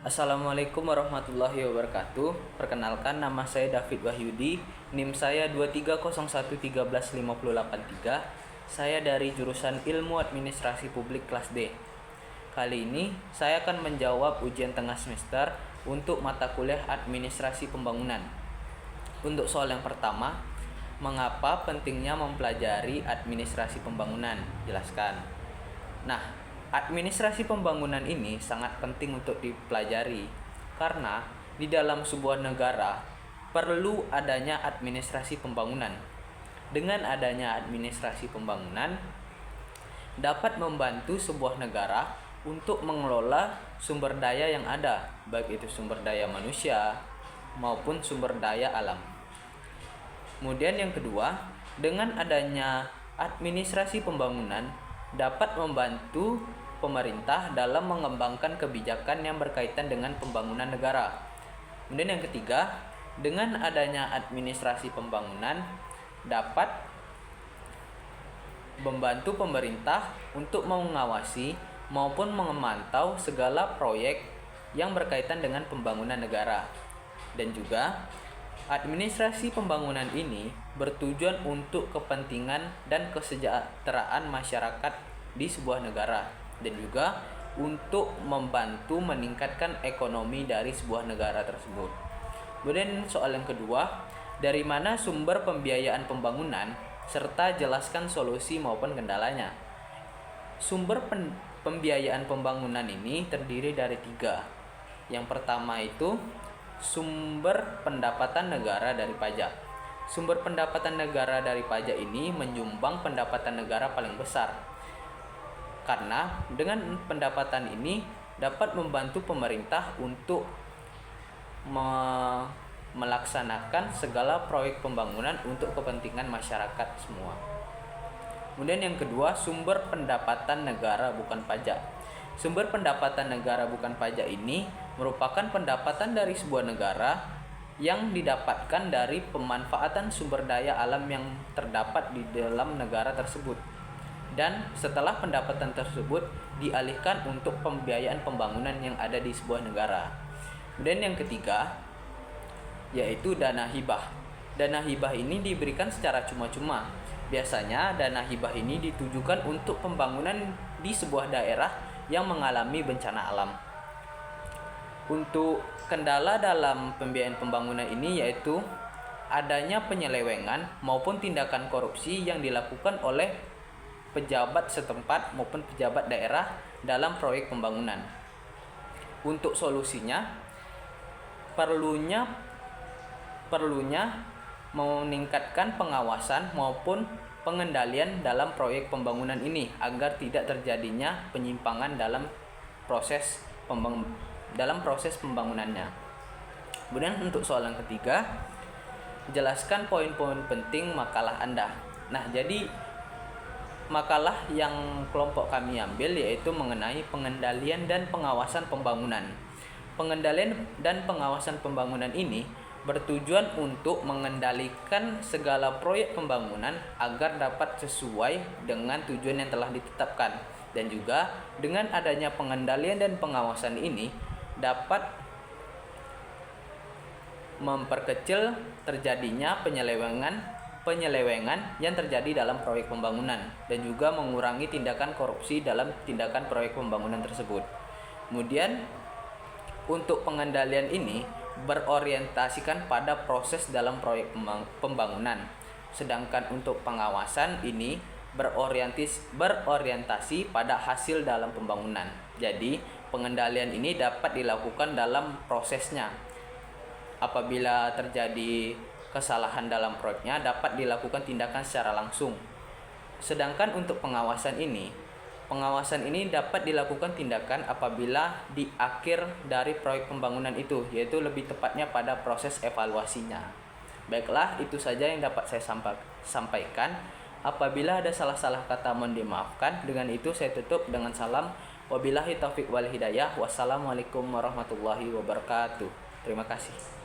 Assalamualaikum warahmatullahi wabarakatuh. Perkenalkan, nama saya David Wahyudi. NIM saya 231313583. Saya dari jurusan Ilmu Administrasi Publik kelas D. Kali ini saya akan menjawab ujian tengah semester untuk mata kuliah Administrasi Pembangunan. Untuk soal yang pertama, mengapa pentingnya mempelajari administrasi pembangunan? Jelaskan. Nah, administrasi pembangunan ini sangat penting untuk dipelajari karena di dalam sebuah negara perlu adanya administrasi pembangunan. Dengan adanya administrasi pembangunan dapat membantu sebuah negara untuk mengelola sumber daya yang ada, baik itu sumber daya manusia maupun sumber daya alam. Kemudian yang kedua, dengan adanya administrasi pembangunan dapat membantu pemerintah dalam mengembangkan kebijakan yang berkaitan dengan pembangunan negara. Kemudian yang ketiga, dengan adanya administrasi pembangunan dapat membantu pemerintah untuk mengawasi maupun memantau segala proyek yang berkaitan dengan pembangunan negara. Dan juga administrasi pembangunan ini bertujuan untuk kepentingan dan kesejahteraan masyarakat di sebuah negara dan juga untuk membantu meningkatkan ekonomi dari sebuah negara tersebut. Kemudian soal yang kedua, dari mana sumber pembiayaan pembangunan serta jelaskan solusi maupun kendalanya. Sumber pembiayaan pembangunan ini terdiri dari 3. Yang pertama itu sumber pendapatan negara dari pajak. Sumber pendapatan negara dari pajak ini menyumbang pendapatan negara paling besar. Karena dengan pendapatan ini dapat membantu pemerintah untuk melaksanakan segala proyek pembangunan untuk kepentingan masyarakat semua. Kemudian yang kedua, sumber pendapatan negara bukan pajak. Sumber pendapatan negara bukan pajak ini merupakan pendapatan dari sebuah negara yang didapatkan dari pemanfaatan sumber daya alam yang terdapat di dalam negara tersebut. Dan setelah pendapatan tersebut dialihkan untuk pembiayaan pembangunan yang ada di sebuah negara. Kemudian yang ketiga, yaitu dana hibah. Dana hibah ini diberikan secara cuma-cuma. Biasanya dana hibah ini ditujukan untuk pembangunan di sebuah daerah yang mengalami bencana alam. Untuk kendala dalam pembiayaan pembangunan ini yaitu adanya penyelewengan maupun tindakan korupsi yang dilakukan oleh pejabat setempat maupun pejabat daerah dalam proyek pembangunan. Untuk solusinya perlunya meningkatkan pengawasan maupun pengendalian dalam proyek pembangunan ini agar tidak terjadinya penyimpangan dalam proses pembangunannya. Kemudian untuk soal yang ketiga, jelaskan poin-poin penting makalah Anda. Nah, jadi makalah yang kelompok kami ambil yaitu mengenai pengendalian dan pengawasan pembangunan. Pengendalian dan pengawasan pembangunan ini bertujuan untuk mengendalikan segala proyek pembangunan agar dapat sesuai dengan tujuan yang telah ditetapkan. Dan juga dengan adanya pengendalian dan pengawasan ini dapat memperkecil terjadinya penyelewengan yang terjadi dalam proyek pembangunan dan juga mengurangi tindakan korupsi dalam tindakan proyek pembangunan tersebut. Kemudian untuk pengendalian ini berorientasikan pada proses dalam proyek pembangunan. Sedangkan untuk pengawasan ini berorientasi pada hasil dalam pembangunan. Jadi, pengendalian ini dapat dilakukan dalam prosesnya. Apabila terjadi kesalahan dalam proyeknya dapat dilakukan tindakan secara langsung. Sedangkan untuk pengawasan ini dapat dilakukan tindakan apabila di akhir dari proyek pembangunan itu, yaitu lebih tepatnya pada proses evaluasinya. Baiklah, itu saja yang dapat saya sampaikan. Apabila ada salah-salah kata mohon dimaafkan. Dengan itu saya tutup dengan salam. Wabillahi taufiq wal hidayah. Wassalamualaikum warahmatullahi wabarakatuh. Terima kasih.